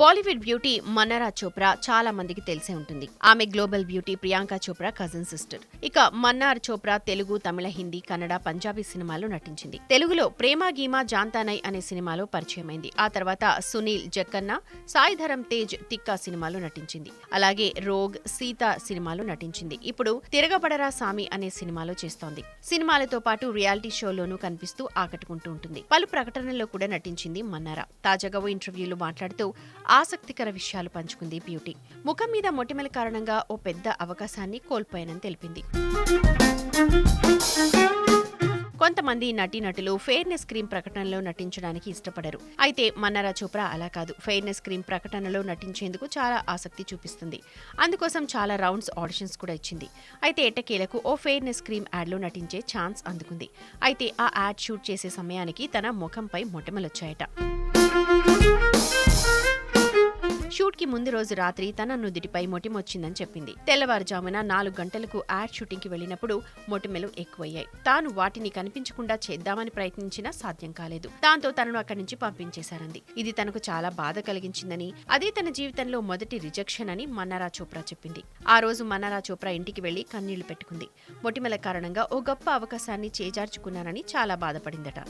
Bollywood beauty మన్నారా Chopra చాలా మందికి తెలిసే ఉంటుంది. ఆమె global beauty Priyanka Chopra cousin sister. ఇక మన్నార్ చోప్రా తెలుగు, తమిళ, హిందీ, కన్నడ, పంజాబీ సినిమాల్లో నటించింది. తెలుగులో ప్రేమ గీమా జాంతానై అనే సినిమాలో పరిచయమైంది. ఆ తర్వాత సునీల్, జక్కన్న, సాయి ధరమ్ తేజ్, తిక్కా సినిమాలో నటించింది. అలాగే రోగ్, సీత సినిమాలో నటించింది. ఇప్పుడు తిరగబడరా సామి అనే సినిమాలో చేస్తోంది. సినిమాలతో పాటు రియాలిటీ షోలోనూ కనిపిస్తూ ఆకట్టుకుంటూ ఉంటుంది. పలు ప్రకటనల్లో కూడా నటించింది మన్నారా. తాజాగా ఓ ఇంటర్వ్యూలో మాట్లాడుతూ ఆసక్తికర విషయాలు పంచుకుంది బ్యూటీ. ముఖం మీద మొటిమల కారణంగా ఓ పెద్ద అవకాశాన్ని కోల్పోయానని తెలిపింది. కొంతమంది నటీనటులు ఫెయిర్నెస్ క్రీమ్ ప్రకటనలో నటించడానికి ఇష్టపడరు. అయితే మన్నారా చోప్రా అలా కాదు. ఫెయిర్నెస్ క్రీమ్ ప్రకటనలో నటించేందుకు చాలా ఆసక్తి చూపిస్తుంది. అందుకోసం చాలా రౌండ్స్ ఆడిషన్స్ కూడా ఇచ్చింది. అయితే ఎట్టకేలకు ఓ ఫెయిర్నెస్ క్రీమ్ యాడ్లో నటించే ఛాన్స్ అందుకుంది. అయితే ఆ యాడ్ షూట్ చేసే సమయానికి తన ముఖంపై మొటిమలొచ్చాయట. షూట్ కి ముందు రోజు రాత్రి తన నుదిటిపై మొటిమొచ్చిందని చెప్పింది. తెల్లవారుజామున 4 గంటలకు యాడ్ షూటింగ్ కి వెళ్లినప్పుడు మొటిమలు ఎక్కువయ్యాయి. తాను వాటిని కనిపించకుండా చేద్దామని ప్రయత్నించినా సాధ్యం కాలేదు. దాంతో తనను అక్కడి నుంచి పంపించేశారంది. ఇది తనకు చాలా బాధ కలిగించిందని, అదే తన జీవితంలో మొదటి రిజెక్షన్ అని మన్నారా చోప్రా చెప్పింది. ఆ రోజు మన్నారా చోప్రా ఇంటికి వెళ్లి కన్నీళ్లు పెట్టుకుంది. మొటిమల కారణంగా ఓ గొప్ప అవకాశాన్ని చేజార్చుకున్నానని చాలా బాధపడిందట.